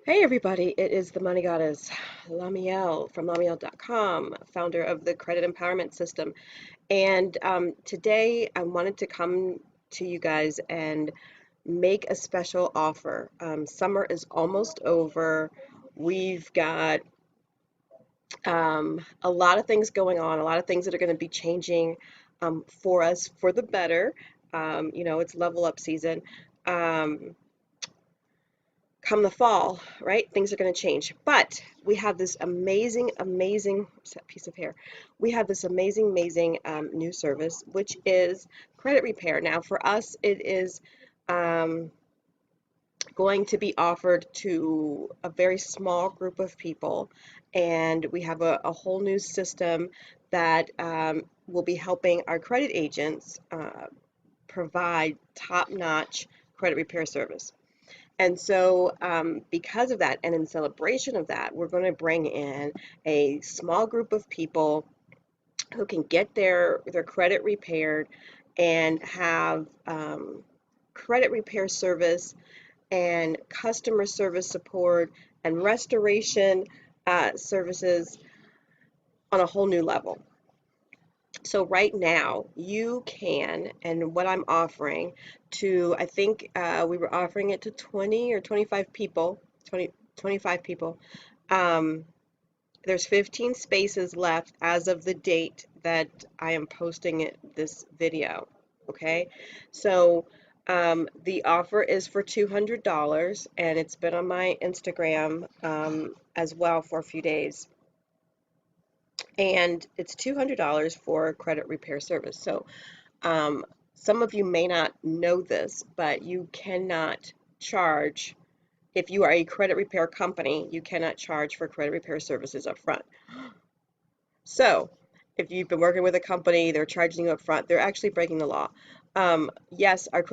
Hey everybody, it is the Money Goddess, Lamiel from Lamiel.com, founder of the Credit Empowerment System. And today I wanted to come to you guys and make a special offer. Summer is almost over. We've got a lot of things going on, a lot of things that are going to be changing for us for the better. It's level up season. Um, Come the fall, right? Things are going to change. But we have this amazing what's that piece of hair? We have this amazing new service, which is credit repair. Now, for us, it is um, going to be offered to a very small group of people, and we have a whole new system that will be helping our credit agents provide top-notch credit repair service. And so, because of that, and in celebration of that, we're going to bring in a small group of people who can get their credit repaired and have credit repair service and customer service support and restoration services on a whole new level. So right now you can, and what I'm offering to, I think we were offering it to 20 or 25 people, 25 people. Um, there's 15 spaces left as of the date that I am posting this video. Okay, so the offer is for $200, and it's been on my Instagram as well for a few days, and it's $200 for credit repair service. So um, some of you may not know this, but you cannot charge, if you are a credit repair company, you cannot charge for credit repair services up front. So if you've been working with a company, they're charging you up front, they're actually breaking the law. Yes, our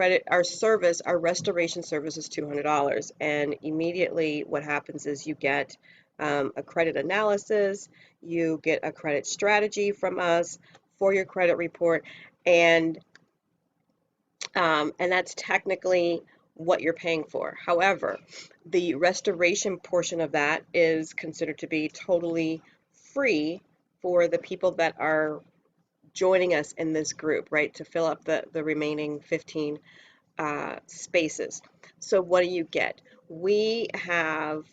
restoration service is $200, and immediately what happens is you get a credit analysis, you get a credit strategy from us for your credit report, and that's technically what you're paying for. However, the restoration portion of that is considered to be totally free for the people that are joining us in this group, right, to fill up the remaining 15 spaces. So what do you get? We have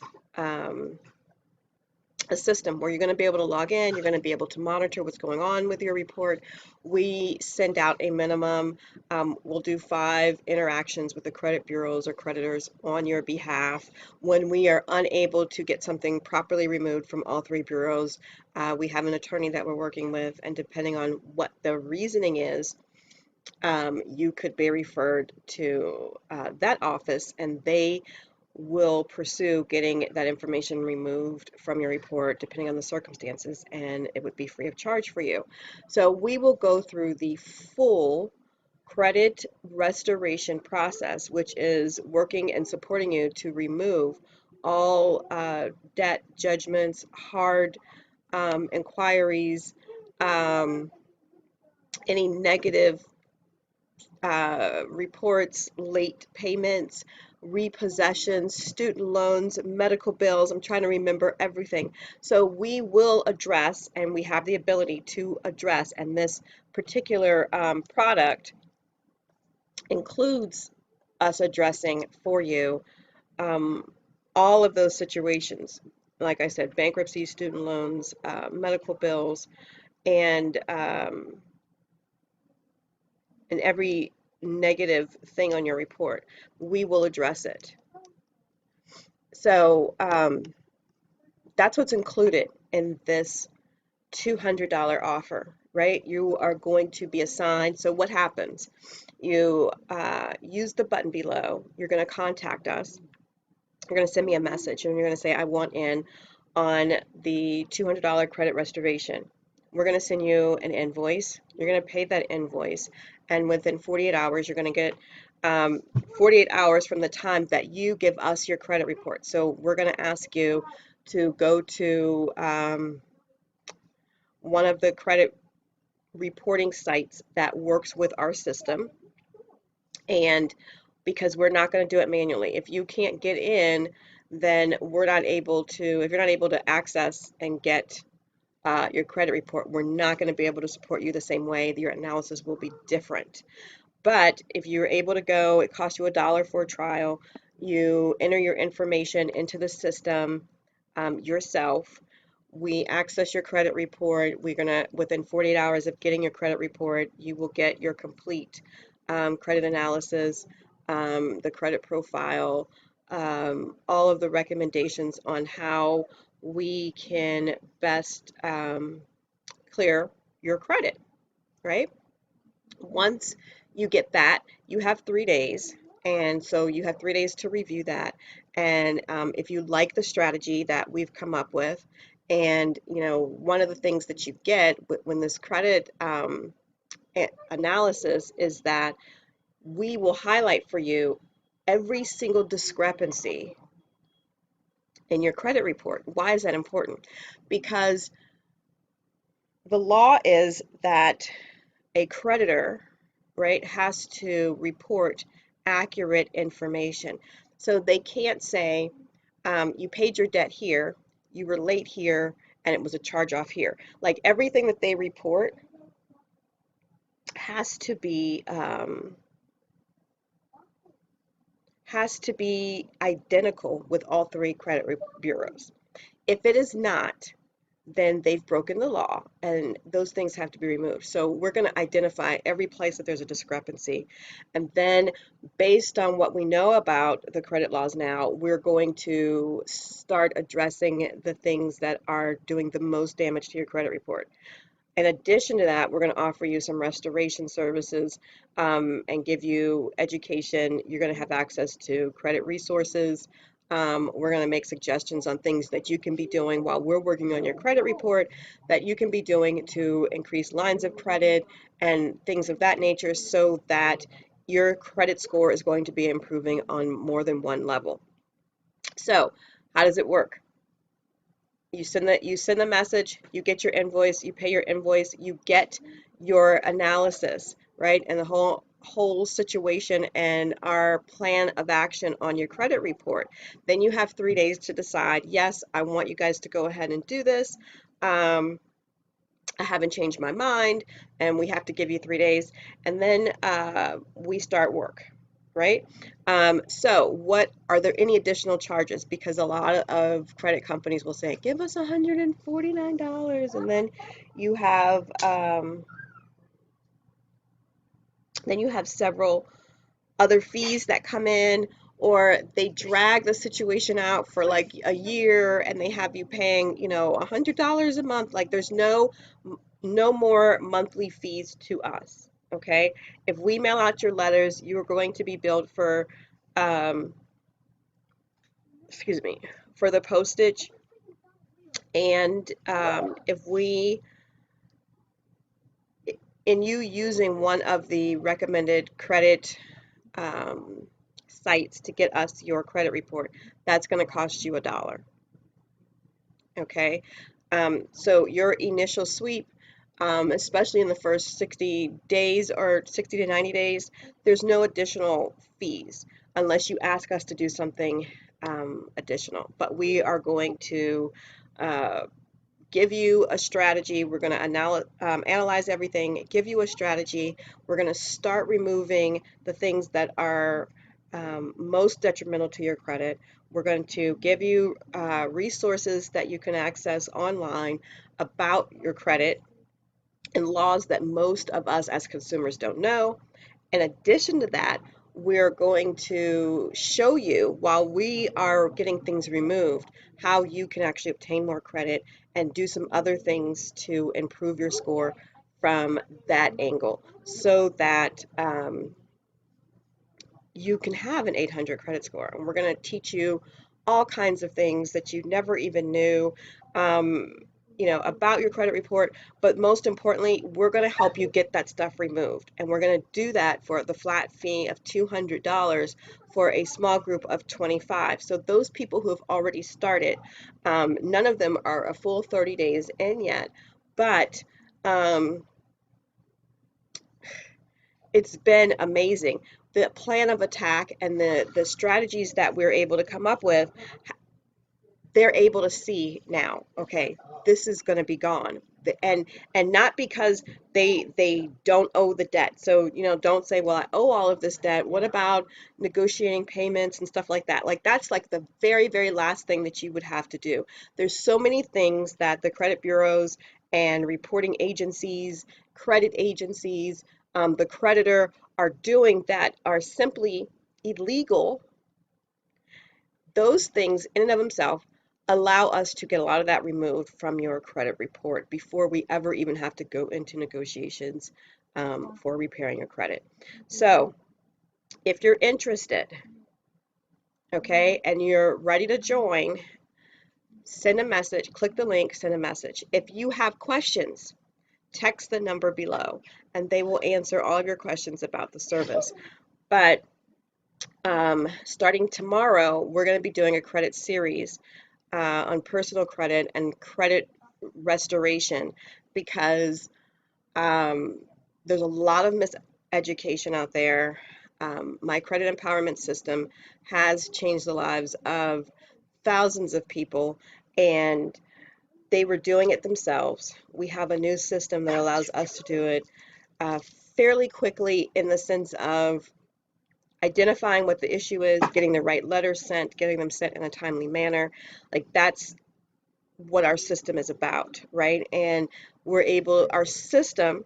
a system where you're going to be able to log in, you're going to be able to monitor what's going on with your report. We send out a minimum, we'll do 5 interactions with the credit bureaus or creditors on your behalf. When we are unable to get something properly removed from all 3 bureaus, we have an attorney that we're working with, and depending on what the reasoning is, you could be referred to that office, and they will pursue getting that information removed from your report depending on the circumstances, and it would be free of charge for you. So we will go through the full credit restoration process, which is working and supporting you to remove all debt, judgments, hard inquiries, any negative reports, late payments, repossessions, student loans, medical bills. I'm trying to remember everything. So we will address, and we have the ability to address, and this particular product includes us addressing for you um, all of those situations. Like I said, bankruptcy, student loans, medical bills, and every negative thing on your report. We will address it. So that's what's included in this $200 offer, right? You are going to be assigned. So what happens? You use the button below. You're going to contact us. You're going to send me a message, and you're going to say, I want in on the $200 credit restoration. We're going to send you an invoice. You're going to pay that invoice, and within 48 hours, you're going to get 48 hours from the time that you give us your credit report. So we're going to ask you to go to one of the credit reporting sites that works with our system, and because we're not going to do it manually. If you can't get in, then we're not able to, if you're not able to access and get your credit report, we're not going to be able to support you the same way. Your analysis will be different. But if you're able to go, it costs you $1 for a trial. You enter your information into the system yourself. We access your credit report. We're gonna, within 48 hours of getting your credit report, you will get your complete credit analysis, the credit profile, all of the recommendations on how we can best clear your credit, right? Once you get that, you have 3 days. And so you have 3 days to review that. And if you like the strategy that we've come up with, and one of the things that you get when this credit analysis is that we will highlight for you every single discrepancy in your credit report. Why is that important? Because the law is that a creditor, right, has to report accurate information. So they can't say, you paid your debt here, you were late here, and it was a charge off here. Like everything that they report has to be identical with all three credit bureaus. If it is not, then they've broken the law and those things have to be removed. So we're going to identify every place that there's a discrepancy. And then based on what we know about the credit laws now, we're going to start addressing the things that are doing the most damage to your credit report. In addition to that, we're going to offer you some restoration services and give you education. You're going to have access to credit resources. We're going to make suggestions on things that you can be doing while we're working on your credit report, that you can be doing to increase lines of credit and things of that nature, so that your credit score is going to be improving on more than one level. So, how does it work? You send the message, you get your invoice, you pay your invoice, you get your analysis, right? And the whole situation and our plan of action on your credit report. Then you have 3 days to decide, yes, I want you guys to go ahead and do this. I haven't changed my mind, and we have to give you 3 days, and then we start work, right? So what are there any additional charges? Because a lot of credit companies will say, give us $149, and then you have several other fees that come in, or they drag the situation out for like a year and they have you paying, $100 a month. Like there's no more monthly fees to us. Okay, if we mail out your letters, you are going to be billed for um, excuse me, for the postage. And if we in you using one of the recommended credit um, sites to get us your credit report, that's going to cost you $1. Okay, so your initial sweep, especially in the first 60 days or 60 to 90 days, there's no additional fees unless you ask us to do something additional. But we are going to give you a strategy. We're going to analyze everything, give you a strategy. We're going to start removing the things that are most detrimental to your credit. We're going to give you resources that you can access online about your credit and laws that most of us as consumers don't know. In addition to that, we're going to show you, while we are getting things removed, how you can actually obtain more credit and do some other things to improve your score from that angle, so that you can have an 800 credit score. And we're going to teach you all kinds of things that you never even knew, about your credit report. But most importantly, we're going to help you get that stuff removed. And we're going to do that for the flat fee of $200 for a small group of 25. So those people who have already started, none of them are a full 30 days in yet, but it's been amazing. The plan of attack and the strategies that we're able to come up with they're able to see now, okay, this is going to be gone. And not because they don't owe the debt. So, don't say, well, I owe all of this debt. What about negotiating payments and stuff like that? Like, that's like the very, very last thing that you would have to do. There's so many things that the credit bureaus and reporting agencies, credit agencies, the creditor are doing that are simply illegal. Those things in and of themselves allow us to get a lot of that removed from your credit report before we ever even have to go into negotiations for repairing your credit. So if you're interested, okay, and you're ready to join, send a message, click the link, send a message. If you have questions, text the number below and they will answer all of your questions about the service. But starting tomorrow, we're going to be doing a credit series on personal credit and credit restoration because there's a lot of miseducation out there. My credit empowerment system has changed the lives of thousands of people, and they were doing it themselves. We have a new system that allows us to do it uh, fairly quickly in the sense of identifying what the issue is, getting the right letters sent, getting them sent in a timely manner. Like, that's what our system is about, right? And our system,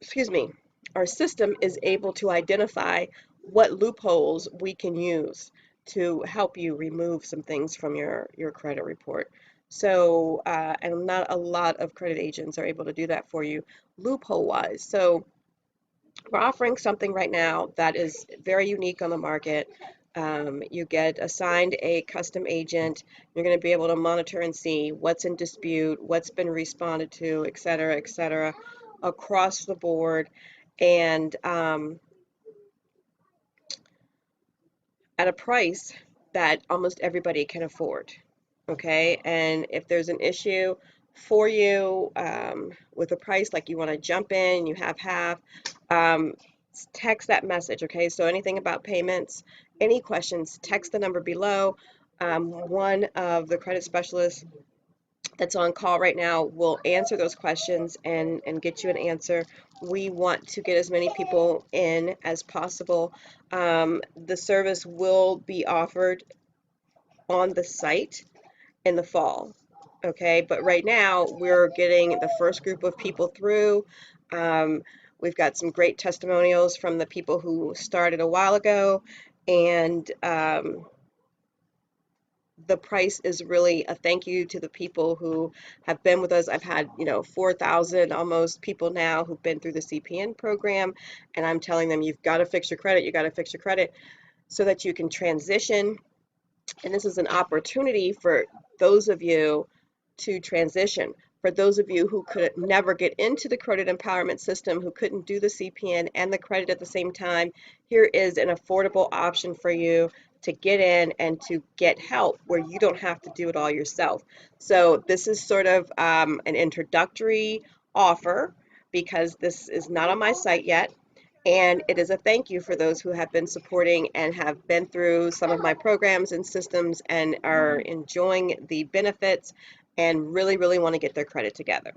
excuse me, our system is able to identify what loopholes we can use to help you remove some things from your credit report. So, and not a lot of credit agents are able to do that for you loophole wise. So we're offering something right now that is very unique on the market. You get assigned a custom agent. You're going to be able to monitor and see what's in dispute, what's been responded to, et cetera, across the board, and at a price that almost everybody can afford. Okay, and if there's an issue for you with a price, like you want to jump in, you have half, um, text that message. Okay, so anything about payments, any questions, text the number below. One of the credit specialists that's on call right now will answer those questions and get you an answer. We want to get as many people in as possible. The service will be offered on the site in the fall. Okay, but right now we're getting the first group of people through. Um, we've got some great testimonials from the people who started a while ago, and the price is really a thank you to the people who have been with us. I've had, 4,000 almost people now who've been through the CPN program, and I'm telling them, you've got to fix your credit, you got to fix your credit so that you can transition. And this is an opportunity for those of you to transition. For those of you who could never get into the credit empowerment system, who couldn't do the CPN and the credit at the same time, here is an affordable option for you to get in and to get help where you don't have to do it all yourself. So this is sort of an introductory offer because this is not on my site yet. And it is a thank you for those who have been supporting and have been through some of my programs and systems and are enjoying the benefits and really, really want to get their credit together.